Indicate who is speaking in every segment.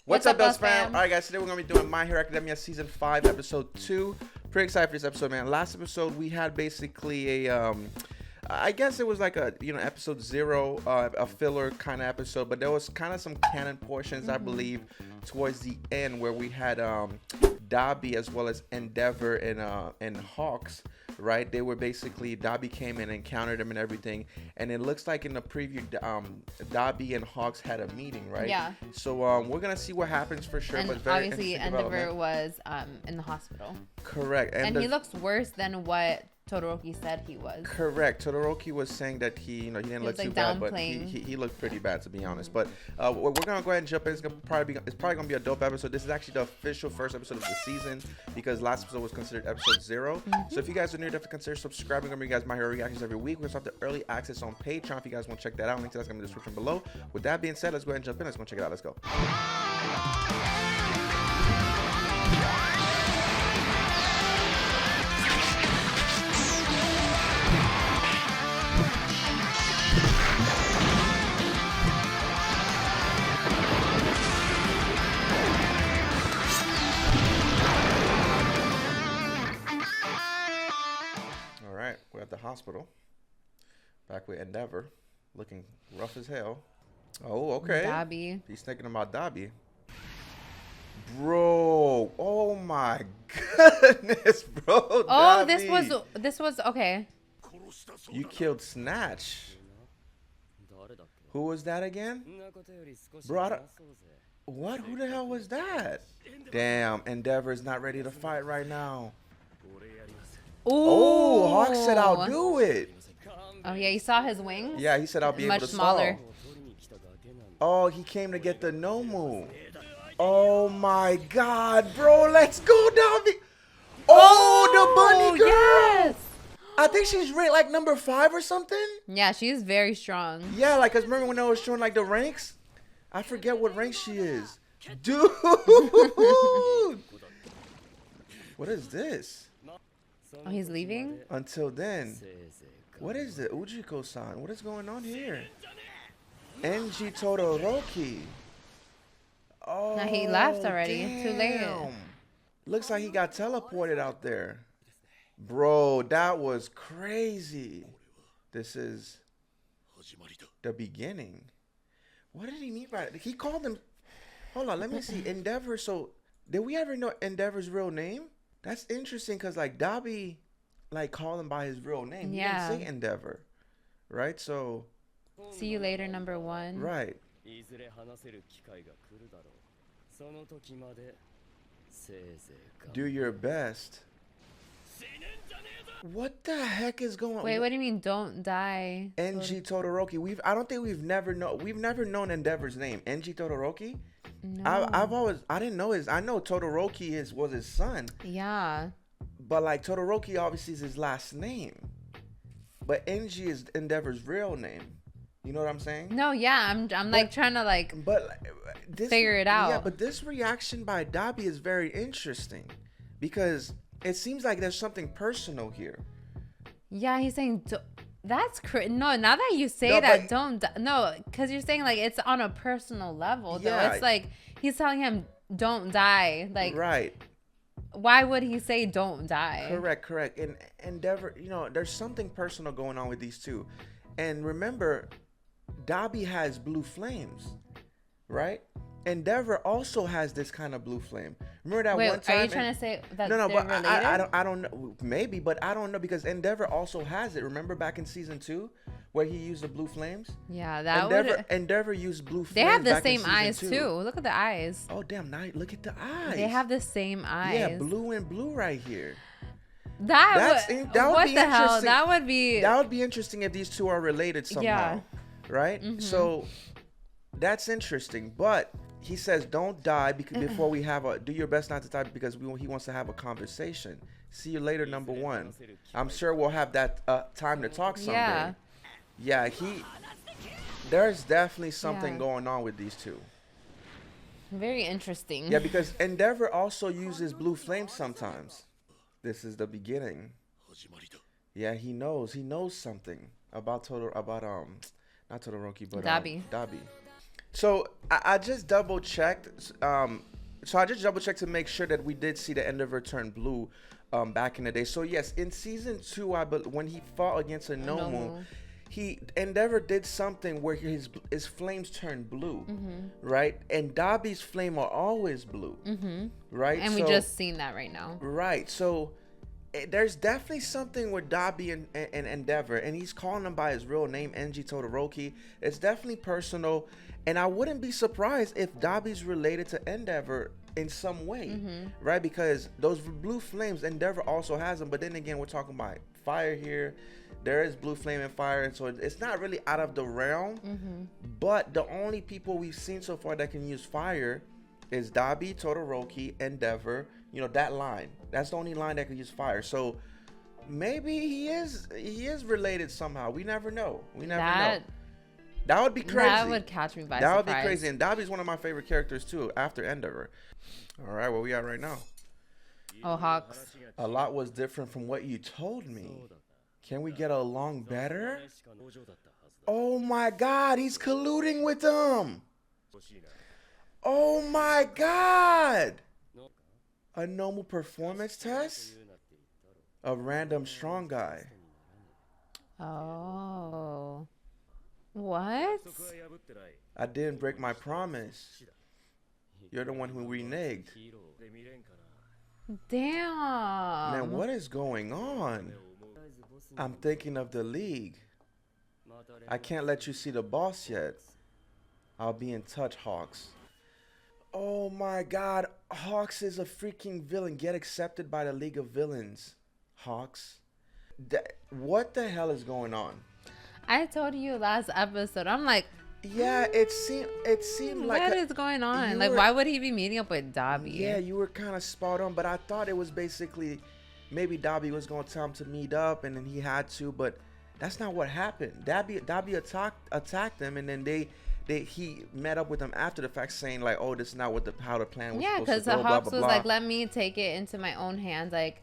Speaker 1: What's up, Belz fam? All right, guys. Today we're gonna be doing My Hero Academia season 5, episode 2. Pretty excited for this episode, man. Last episode we had basically a I guess it was like a episode 0, a filler kind of episode, but there was kind of some canon portions, I believe, towards the end where we had Dabi as well as Endeavor and Hawks. Right, they were basically, Dabi came in and encountered him and everything, and it looks like in the preview, Dabi and Hawks had a meeting, right?
Speaker 2: Yeah.
Speaker 1: So we're gonna see what happens for sure.
Speaker 2: And
Speaker 1: but very
Speaker 2: obviously, Endeavor was in the hospital.
Speaker 1: Correct.
Speaker 2: And he looks worse than what Todoroki said he was.
Speaker 1: Correct. Todoroki was saying that he didn't look too bad, but he looked pretty bad, to be honest. But we're gonna go ahead and jump in. It's probably gonna be a dope episode. This is actually the official first episode of the season because last episode was considered episode 0. So if you guys are new, definitely consider subscribing. I'm gonna bring you guys My Hero reactions every week. We're gonna have the early access on Patreon if you guys want to check that out. Link to that's gonna be in the description below. With that being said, let's go ahead and jump in. Let's go check it out. Let's go. We're at the hospital. Back with Endeavor. Looking rough as hell. Oh, okay.
Speaker 2: Dabi.
Speaker 1: He's thinking about Dabi. Bro. Oh my goodness, bro.
Speaker 2: Oh,
Speaker 1: Dabi.
Speaker 2: this was okay.
Speaker 1: You killed Snatch. Who was that again? Bro, what? Who the hell was that? Damn, Endeavor is not ready to fight right now.
Speaker 2: Ooh.
Speaker 1: Oh, Hawk said I'll do it.
Speaker 2: Oh yeah, you saw his wings?
Speaker 1: Yeah, he said I'll be able to
Speaker 2: smaller.
Speaker 1: Oh, he came to get the Nomu. Oh my god, bro, let's go, Dabi. Oh, the bunny girl.
Speaker 2: Yes.
Speaker 1: I think she's ranked like number 5 or something.
Speaker 2: Yeah, she's very strong.
Speaker 1: Yeah, like, cause remember when I was showing like the ranks? I forget what rank she is. Dude. What is this?
Speaker 2: Oh, he's leaving?
Speaker 1: Until then. What is the Ujiko-san? What is going on here? NG Todoroki. Oh,
Speaker 2: now he left already.
Speaker 1: Damn.
Speaker 2: Too late.
Speaker 1: Looks like he got teleported out there. Bro, that was crazy. This is the beginning. What did he mean by it? He called him... Hold on, let me see. Endeavor. So, did we ever know Endeavor's real name? That's interesting because, like, Dabi, like, called him by his real name. He didn't say Endeavor. Right? So...
Speaker 2: See you later, number 1.
Speaker 1: Right. Do your best. What the heck is going on?
Speaker 2: Wait, what do you mean don't die?
Speaker 1: NG Todoroki. I don't think we've never known Endeavor's name. NG Todoroki?
Speaker 2: No.
Speaker 1: I didn't know his. I know Todoroki was his son.
Speaker 2: Yeah.
Speaker 1: But like Todoroki obviously is his last name. But NG is Endeavor's real name. You know what I'm saying?
Speaker 2: No, yeah, I'm like trying to like figure it out.
Speaker 1: Yeah, but this reaction by Dabi is very interesting because it seems like there's something personal here. Yeah,
Speaker 2: he's saying that's no. Now that you say that, because you're saying like it's on a personal level. Though it's like he's telling him don't die. Like
Speaker 1: right.
Speaker 2: Why would he say don't die?
Speaker 1: Correct. And Endeavor, there's something personal going on with these two. And remember, Dabi has blue flames, right? Endeavor also has this kind of blue flame. Remember that one time?
Speaker 2: Are you trying to say that
Speaker 1: no,
Speaker 2: they're
Speaker 1: but
Speaker 2: related?
Speaker 1: I don't know. Maybe, but I don't know because Endeavor also has it. Remember back in season 2 where he used the blue flames?
Speaker 2: Yeah,
Speaker 1: Endeavor used blue flames.
Speaker 2: They have the same eyes too. Look at the eyes.
Speaker 1: Oh damn! Now look at the eyes.
Speaker 2: They have the same eyes.
Speaker 1: Yeah, blue and blue right here.
Speaker 2: That would be hell? That would be
Speaker 1: interesting if these two are related somehow. Yeah. Right? So that's interesting. But he says don't die before we have do your best not to die because he wants to have a conversation. See you later, number 1. I'm sure we'll have that time to talk someday. Yeah, there's definitely something going on with these two.
Speaker 2: Very interesting.
Speaker 1: Yeah, because Endeavor also uses blue flames sometimes. This is the beginning. Yeah, he knows something about not Todoroki, but
Speaker 2: Dabi.
Speaker 1: So I just double checked. So I just double checked to make sure that we did see the Endeavor turn blue back in the day. So yes, in season 2, when he fought against a Nomu, Endeavor did something where his flames turned blue, right? And Dabi's flame are always blue, right?
Speaker 2: And we just seen that right now,
Speaker 1: right? So there's definitely something with Dabi and Endeavor, and he's calling him by his real name, Enji Todoroki. It's definitely personal, and I wouldn't be surprised if Dabi's related to Endeavor in some way, right? Because those blue flames, Endeavor also has them, but then again, we're talking about fire here. There is blue flame and fire, and so it's not really out of the realm. But the only people we've seen so far that can use fire is Dabi, Todoroki, Endeavor. You know, that line. That's the only line that can use fire. So maybe he is related somehow. We never know. We never know. That would be crazy.
Speaker 2: That would catch me by surprise.
Speaker 1: That would be crazy. And Dabi's one of my favorite characters too, after Endeavor. All right, where we at right now?
Speaker 2: Oh, Hawks.
Speaker 1: A lot was different from what you told me. Can we get along better? Oh my God, he's colluding with them. Oh my God. A Nomu performance test? A random strong guy.
Speaker 2: Oh. What?
Speaker 1: I didn't break my promise. You're the one who reneged.
Speaker 2: Damn.
Speaker 1: Man, what is going on? I'm thinking of the league. I can't let you see the boss yet. I'll be in touch, Hawks. Oh my God, Hawks is a freaking villain. Get accepted by the League of Villains, Hawks. What the hell is going on?
Speaker 2: I told you last episode. I'm like,
Speaker 1: yeah, it seemed like
Speaker 2: what is going on? Like, why would he be meeting up with Dabi?
Speaker 1: Yeah, you were kind of spot on, but I thought it was basically maybe Dabi was going to tell him to meet up, and then he had to, but that's not what happened. Dabi attacked them, and then he met up with them after the fact, saying like, "Oh, this is not what how the plan was supposed to go." Yeah, because
Speaker 2: the Hawks was like, "Let me take it into my own hands." Like,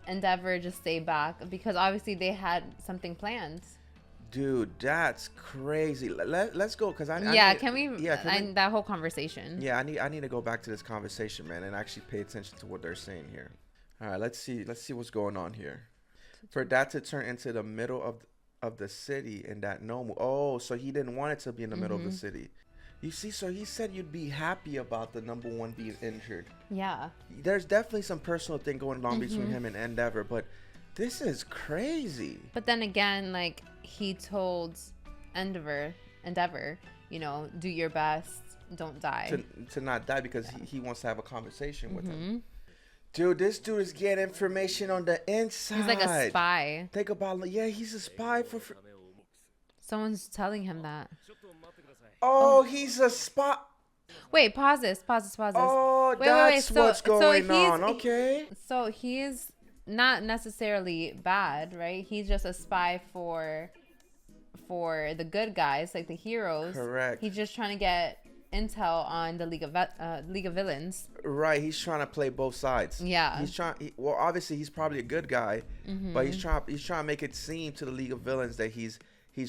Speaker 2: Endeavor just stay back because obviously they had something planned.
Speaker 1: Dude, that's crazy. Let's go because
Speaker 2: that whole conversation.
Speaker 1: Yeah, I need to go back to this conversation, man, and actually pay attention to what they're saying here. All right, let's see what's going on here. For that to turn into the middle of the city and that Nomu. Oh, so he didn't want it to be in the middle of the city. You see, so he said you'd be happy about the number one being injured.
Speaker 2: Yeah.
Speaker 1: There's definitely some personal thing going on between him and Endeavor, but this is crazy.
Speaker 2: But then again, like, he told Endeavor, you know, do your best, don't die.
Speaker 1: To not die because he wants to have a conversation with him. Dude, this dude is getting information on the inside.
Speaker 2: He's like a spy.
Speaker 1: Think about, yeah, he's a spy for...
Speaker 2: Someone's telling him that.
Speaker 1: Oh, he's a spy.
Speaker 2: Wait, pause this.
Speaker 1: Oh, that's what's going on. Okay.
Speaker 2: So he's not necessarily bad, right? He's just a spy for the good guys, like the heroes.
Speaker 1: Correct.
Speaker 2: He's just trying to get intel on the League of Villains.
Speaker 1: Right, he's trying to play both sides.
Speaker 2: Yeah.
Speaker 1: Well, obviously he's probably a good guy, but he's trying to make it seem to the League of Villains that he's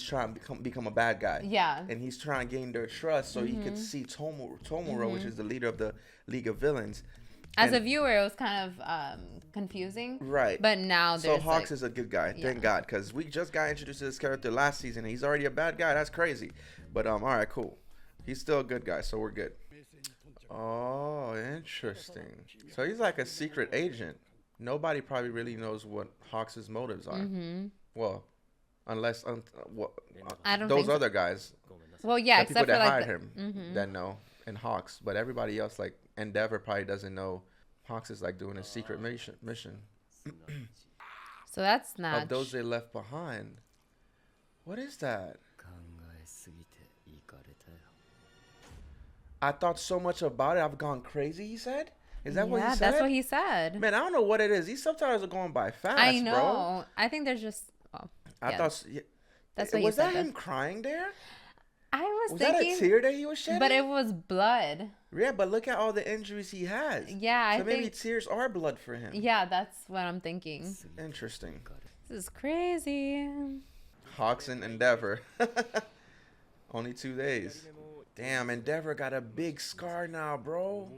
Speaker 1: trying to become a bad guy.
Speaker 2: Yeah.
Speaker 1: And he's trying to gain their trust so he could see Tomura, which is the leader of the League of Villains.
Speaker 2: As a viewer, it was kind of confusing.
Speaker 1: Right.
Speaker 2: But now there's
Speaker 1: Hawks is a good guy. Thank God. Because we just got introduced to this character last season and he's already a bad guy. That's crazy. But all right, cool. He's still a good guy, so we're good. Oh, interesting. So he's like a secret agent. Nobody probably really knows what Hawks' motives are. Well, unless
Speaker 2: I don't
Speaker 1: those
Speaker 2: think
Speaker 1: other guys.
Speaker 2: Well, yeah, except
Speaker 1: people
Speaker 2: for
Speaker 1: that
Speaker 2: like
Speaker 1: hired him that know, and Hawks. But everybody else, like Endeavor, probably doesn't know. Hawks is like doing a secret mission.
Speaker 2: So that's not
Speaker 1: of those they left behind. What is that? I thought so much about it. I've gone crazy, he said. Is that what he said?
Speaker 2: Yeah, that's what he said.
Speaker 1: Man, I don't know what it is. These subtitles are going by fast,
Speaker 2: I know.
Speaker 1: Bro.
Speaker 2: I think there's just...
Speaker 1: I thought... Yeah.
Speaker 2: That's what
Speaker 1: was that him crying there?
Speaker 2: I was
Speaker 1: thinking...
Speaker 2: Was
Speaker 1: that a tear that he was shedding?
Speaker 2: But it was blood.
Speaker 1: Yeah, but look at all the injuries he has.
Speaker 2: Yeah, I think...
Speaker 1: maybe tears are blood for him.
Speaker 2: Yeah, that's what I'm thinking.
Speaker 1: Interesting.
Speaker 2: This is crazy.
Speaker 1: Hawks and Endeavor. Only 2 days. Damn, Endeavor got a big scar now, bro.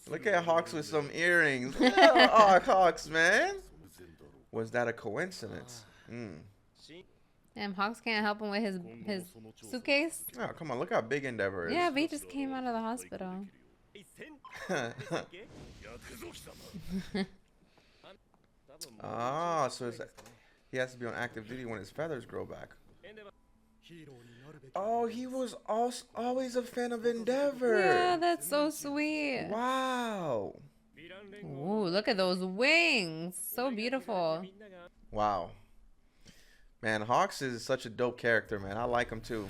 Speaker 1: Look at Hawks with some earrings. Oh, Hawks, man. Was that a coincidence?
Speaker 2: Damn, Hawks can't help him with his suitcase.
Speaker 1: Oh, come on. Look how big Endeavor is.
Speaker 2: Yeah, but he just came out of the hospital.
Speaker 1: Ah, so he has to be on active duty when his feathers grow back. Oh, he was always a fan of Endeavor.
Speaker 2: Yeah, that's so sweet.
Speaker 1: Wow.
Speaker 2: Ooh, look at those wings. So beautiful.
Speaker 1: Wow. Man, Hawks is such a dope character, man. I like him too.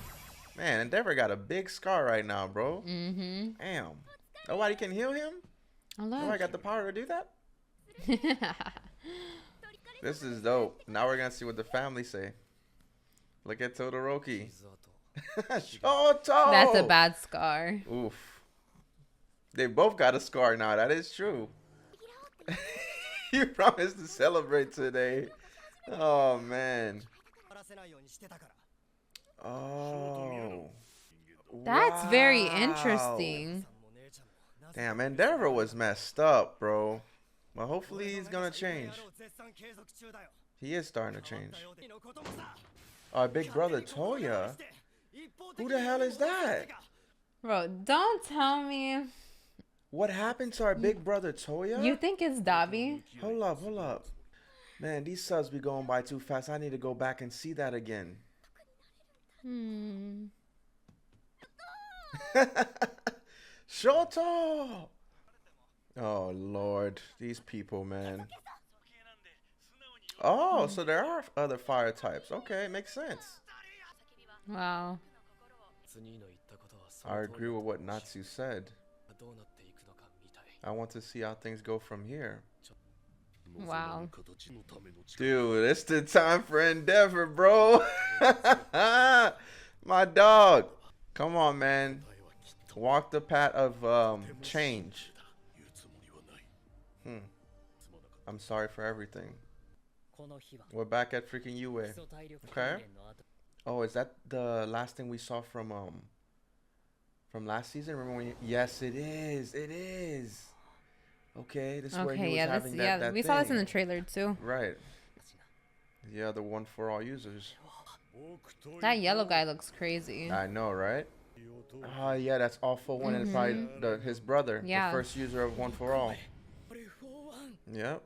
Speaker 1: Man, Endeavor got a big scar right now, bro.
Speaker 2: Mm-hmm.
Speaker 1: Damn. Nobody can heal him? Nobody got the power to do that? This is dope. Now we're going to see what the family say. Look at Todoroki. Shoto!
Speaker 2: That's a bad scar.
Speaker 1: Oof. They both got a scar now. That is true. You promised to celebrate today. Oh, man. Oh.
Speaker 2: That's very interesting.
Speaker 1: Damn, Endeavor was messed up, bro. Well, hopefully he's going to change. He is starting to change. Our big brother, Toya. Who the hell is that?
Speaker 2: Bro, don't tell me.
Speaker 1: What happened to our big brother, Toya?
Speaker 2: You think it's Dabi?
Speaker 1: Hold up. Man, these subs be going by too fast. I need to go back and see that again. Shoto! Oh, Lord. These people, man. Oh, so there are other fire types. Okay, makes sense.
Speaker 2: Wow.
Speaker 1: I agree with what Natsu said. I want to see how things go from here.
Speaker 2: Wow.
Speaker 1: Dude, it's the time for Endeavor, bro. My dog. Come on, man. Walk the path of change. I'm sorry for everything. We're back at freaking Yue. Okay. Oh, is that the last thing we saw from last season? Remember when? Yes, it is. It is. Okay, this is where he was having that
Speaker 2: we saw this in the trailer too.
Speaker 1: Right. Yeah, the one for all users.
Speaker 2: That yellow guy looks crazy.
Speaker 1: I know, right? Oh, yeah, that's All for One, and probably his brother, the first user of One for All. Yep.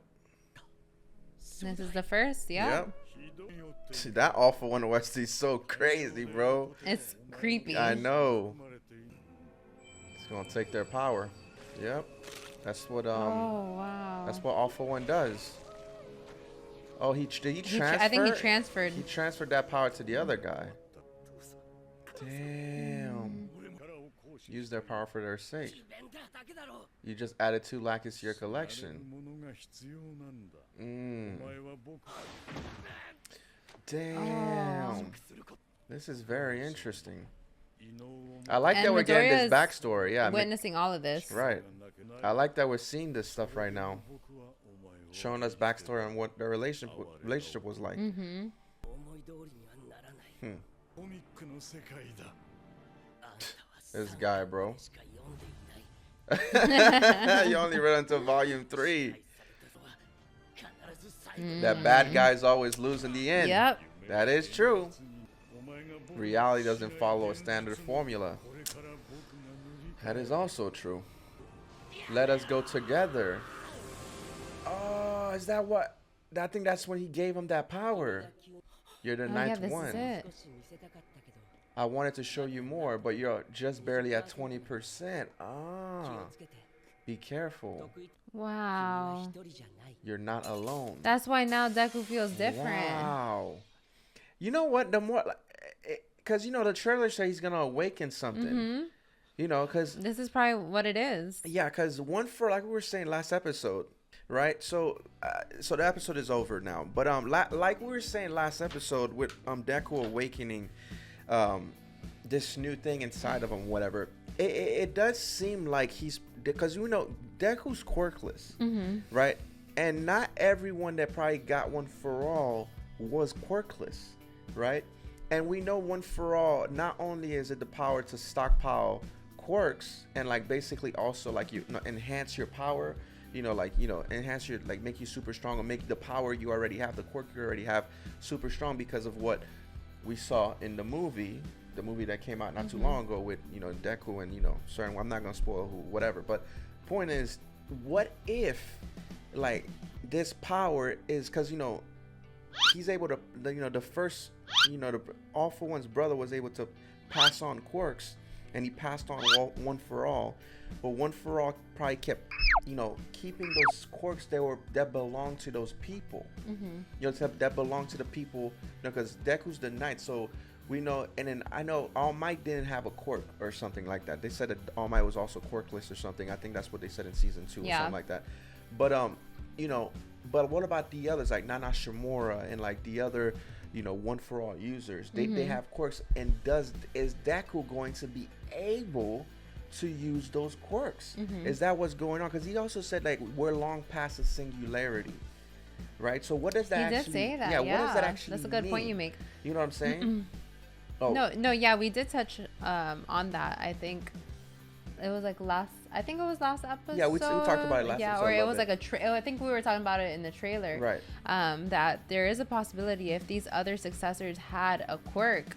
Speaker 2: This is the first,
Speaker 1: Yep. See, that All for One OST is so crazy, bro.
Speaker 2: It's creepy.
Speaker 1: I know. It's gonna take their power. Yep. That's what
Speaker 2: oh wow.
Speaker 1: That's what All for One does. Oh, did he transfer?
Speaker 2: I think he transferred.
Speaker 1: He transferred that power to the other guy. Damn. Use their power for their sake. You just added 2 lackeys to your collection. Damn. This is very interesting. I like that we're getting this backstory. Yeah.
Speaker 2: Witnessing all of this.
Speaker 1: Right. I like that we're seeing this stuff right now. Showing us backstory on what their relationship was like. This guy, bro. You only read until volume 3. That bad guy's always lose in the end.
Speaker 2: Yep.
Speaker 1: That is true. Reality doesn't follow a standard formula. That is also true. Let us go together. Oh, is that what? I think that's when he gave him that power. You're the ninth one.
Speaker 2: Is it.
Speaker 1: I wanted to show you more, but you're just barely at 20%. Ah, be careful.
Speaker 2: Wow.
Speaker 1: You're not alone.
Speaker 2: That's why now Deku feels different.
Speaker 1: Wow. You know what? The more, because the trailer says he's gonna awaken something. Because
Speaker 2: this is probably what it is.
Speaker 1: Yeah, because like we were saying last episode, right? So the episode is over now. But like we were saying last episode with Deku awakening, this new thing inside of him, whatever. It does seem like he's, because Deku's quirkless, right? And not everyone that probably got One for All was quirkless, right? And we know One For All, not only is it the power to stockpile quirks and like basically also like enhance your power, enhance your, like, make you super strong, or make the power you already have, the quirk you already have, super strong, because of what we saw in the movie that came out not too long ago with Deku and certain, I'm not gonna spoil whatever, but point is, what if like this power is because he's able to, the first, the All For One's brother was able to pass on quirks, and he passed on One For All, but One For All probably kept, keeping those quirks that belong to those people, that belong to the people, because Deku's the knight, so we know, and then I know All Might didn't have a quirk or something like that. They said that All Might was also quirkless or something. I think that's what they said in season 2 or something like that. But but what about the others, like Nana Shimura and like the other, One For All users? They have quirks, and is Deku going to be able to use those quirks? Is that what's going on? Because he also said like we're long past the singularity, right? So what does that
Speaker 2: he
Speaker 1: actually?
Speaker 2: Did say that.
Speaker 1: Yeah, what does that actually?
Speaker 2: That's a good point you make.
Speaker 1: You know what I'm saying?
Speaker 2: Oh. No, yeah, we did touch on that. I think it was like last episode.
Speaker 1: Yeah, we talked about it last episode.
Speaker 2: Yeah, or it was like I think we were talking about it in the trailer.
Speaker 1: Right.
Speaker 2: That there is a possibility if these other successors had a quirk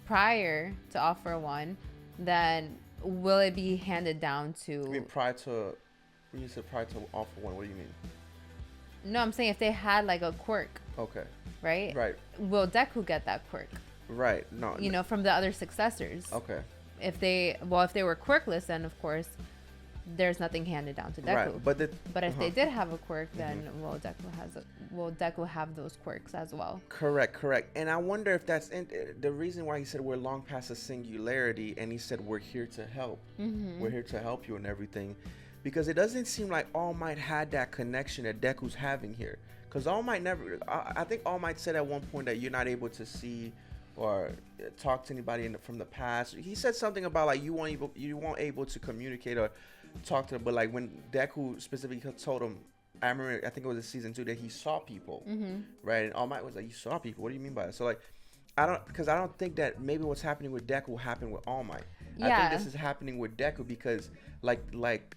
Speaker 2: prior to All For One, then will it be handed down to?
Speaker 1: I mean, when you said prior to All For One, what do you mean?
Speaker 2: No, I'm saying if they had like a quirk.
Speaker 1: Okay.
Speaker 2: Right.
Speaker 1: Right.
Speaker 2: Will Deku get that quirk?
Speaker 1: Right. No.
Speaker 2: From the other successors.
Speaker 1: Okay.
Speaker 2: If they were quirkless, then of course there's nothing handed down to Deku.
Speaker 1: Right. But
Speaker 2: if they did have a quirk, then will Deku have those quirks as well?
Speaker 1: Correct. And I wonder if that's the reason why he said we're long past the singularity, and he said we're here to help. We're here to help you and everything, because it doesn't seem like All Might had that connection that Deku's having here. Because All Might never. I think All Might said at one point that you're not able to see or talk to anybody from the past. He said something about like you weren't able to communicate or talk to them. But like when Deku specifically told him, I remember, I think it was in season 2, that he saw people, right? And All Might was like, "You saw people? What do you mean by that?" So like, I don't think that maybe what's happening with Deku will happen with All Might. Yeah. I think this is happening with Deku because like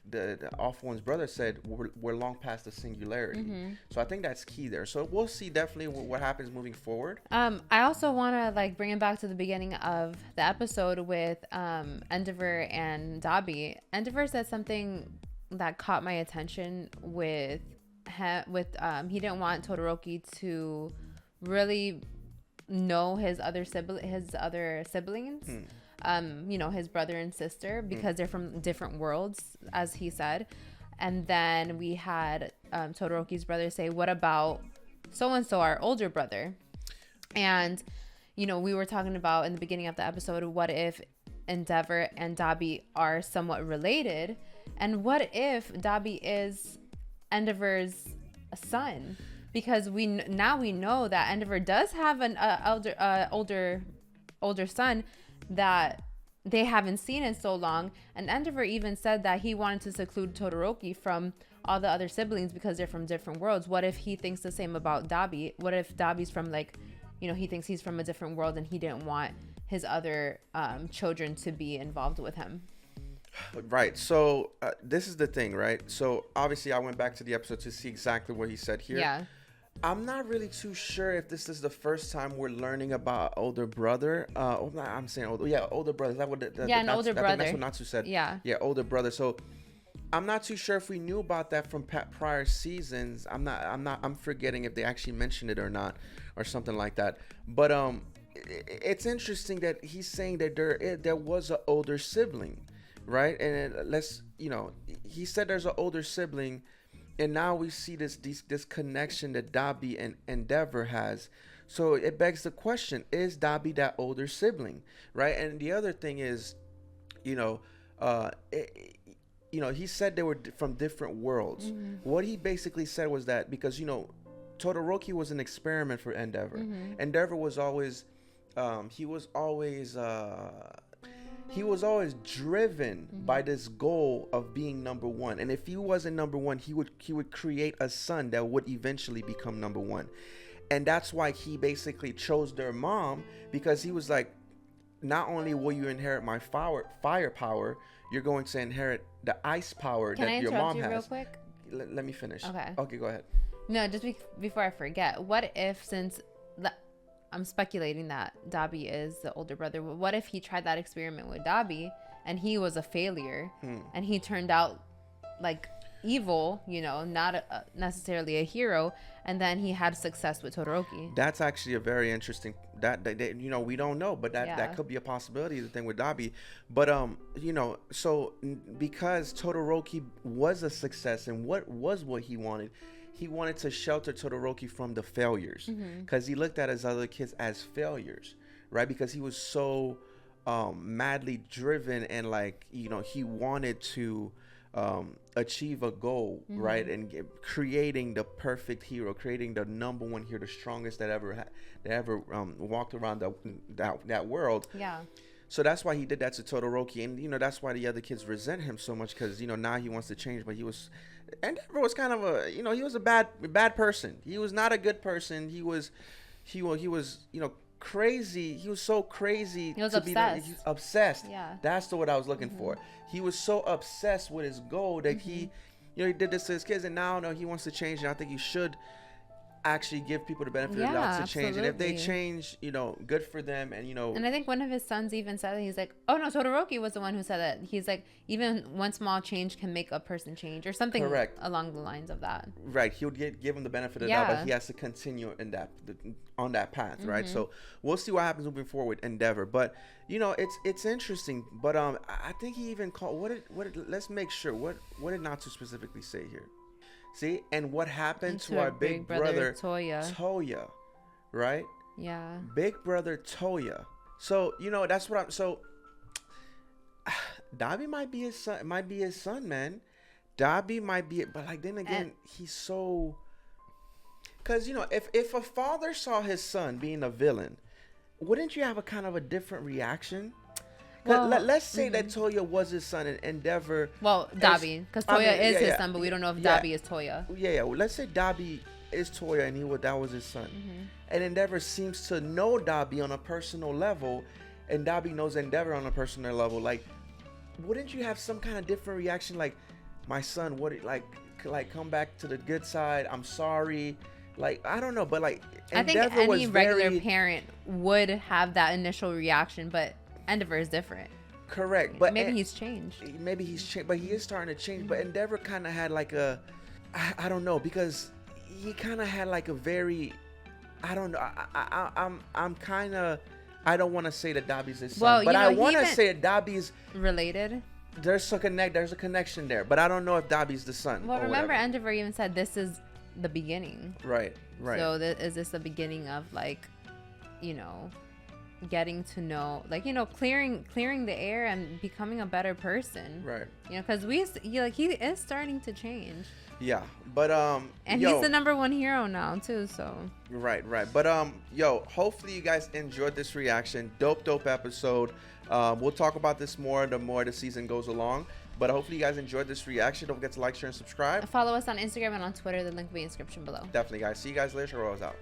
Speaker 1: the All For One's brother said, we're long past the singularity. So I think that's key there. So we'll see definitely what happens moving forward.
Speaker 2: I also want to like bring it back to the beginning of the episode with Endeavor and Dabi. Endeavor said something that caught my attention with he didn't want Todoroki to really know his other siblings. His brother and sister, because they're from different worlds, as he said. And then we had Todoroki's brother say, "What about so-and-so, our older brother?" And, we were talking about in the beginning of the episode, what if Endeavor and Dabi are somewhat related? And what if Dabi is Endeavor's son? Because we know that Endeavor does have an older son that they haven't seen in so long, and Endeavor even said that he wanted to seclude Todoroki from all the other siblings because they're from different worlds. What if he thinks the same about Dabi? What if Dabi's from he thinks he's from a different world and he didn't want his other children to be involved with him?
Speaker 1: Right. So this is the thing, right? So obviously I went back to the episode to see exactly what he said here.
Speaker 2: Yeah.
Speaker 1: I'm not really too sure if this is the first time we're learning about older brother. I'm saying older. Yeah, older brother. Is that what?
Speaker 2: An older brother.
Speaker 1: That's what Natsu said.
Speaker 2: Yeah.
Speaker 1: Yeah, older brother. So I'm not too sure if we knew about that from prior seasons. I'm forgetting if they actually mentioned it or not, or something like that. But it's interesting that he's saying that there was an older sibling, right? And he said there's an older sibling. And now we see this connection that Dabi and Endeavor has. So it begs the question, is Dabi that older sibling, right? And the other thing is, he said they were from different worlds. What he basically said was that because, Todoroki was an experiment for Endeavor. Endeavor was always, he was always driven by this goal of being number one. And if he wasn't number one, he would create a son that would eventually become number one. And that's why he basically chose their mom, because he was like, not only will you inherit my fire power, you're going to inherit the ice power that your mom has.
Speaker 2: Can I interrupt you real quick?
Speaker 1: Let me finish.
Speaker 2: Okay,
Speaker 1: go ahead.
Speaker 2: No, just before I forget, what if, I'm speculating that Dabi is the older brother, what if he tried that experiment with Dabi and he was a failure and he turned out like evil, not necessarily a hero, and then he had success with Todoroki?
Speaker 1: That's actually a very interesting, that we don't know, but that could be a possibility, the thing with Dabi. But so because Todoroki was a success, and what he wanted to shelter Todoroki from the failures, because he looked at his other kids as failures, right? Because he was so madly driven, and he wanted to achieve a goal, right? And creating the perfect hero, creating the number one hero, the strongest that ever walked around that world.
Speaker 2: Yeah.
Speaker 1: So that's why he did that to Todoroki, and that's why the other kids resent him so much, because now he wants to change, but Endeavor was kind of a, he was a bad person. He was not a good person. He was crazy. He was so crazy.
Speaker 2: He was obsessed.
Speaker 1: He was obsessed.
Speaker 2: Yeah.
Speaker 1: That's the word I was looking for. He was so obsessed with his goal that he did this to his kids, and now he wants to change. And I think he should actually give people the benefit of the doubt to change. And if they change, good for them. And
Speaker 2: and I think one of his sons even said that, he's like, oh no, Todoroki was the one who said that. He's like, even one small change can make a person change, or something along the lines of that.
Speaker 1: Right. He would give him the benefit of that, but he has to continue on that path, right? So we'll see what happens moving forward with Endeavor. But it's interesting. But I think he even called let's make sure what did Natsu specifically say here. See, and what happened to our big brother Toya, right?
Speaker 2: Yeah.
Speaker 1: Big brother Toya. So that's what I'm. So Dabi might be his son. Might be his son, man. Dabi might be it, but then again, he's so. Because if a father saw his son being a villain, wouldn't you have a kind of a different reaction? Well, let's say that Toya was his son and Endeavor.
Speaker 2: Well, Dabi, because Toya is his son, but we don't know if Dabi is Toya.
Speaker 1: Yeah. Well, let's say Dabi is Toya and that was his son, and Endeavor seems to know Dabi on a personal level, and Dabi knows Endeavor on a personal level. Like, wouldn't you have some kind of different reaction? Like, my son, come back to the good side. I'm sorry. Like, I don't know, but Endeavor,
Speaker 2: I think any regular parent would have that initial reaction, but Endeavor is different.
Speaker 1: Correct, but
Speaker 2: maybe he's changed.
Speaker 1: Maybe he's changed, but he is starting to change. But Endeavor kind of had I don't know, because he kind of had a very, I don't know. I'm kind of, I don't want to say that Dabi's his son, but I want to say that Dabi's related. There's a connection there, but I don't know if Dabi's the son.
Speaker 2: Well, remember, Endeavor even said this is the beginning.
Speaker 1: Right.
Speaker 2: So is this the beginning of getting to know, clearing the air and becoming a better person,
Speaker 1: right?
Speaker 2: Because he is starting to change.
Speaker 1: Yeah, but
Speaker 2: and he's the number one hero now too. So
Speaker 1: right. But hopefully you guys enjoyed this reaction. Dope episode. We'll talk about this more the more the season goes along. But hopefully you guys enjoyed this reaction. Don't forget to like, share, and subscribe.
Speaker 2: Follow us on Instagram and on Twitter. The link will be in the description below.
Speaker 1: Definitely, guys. See you guys later. Rose out.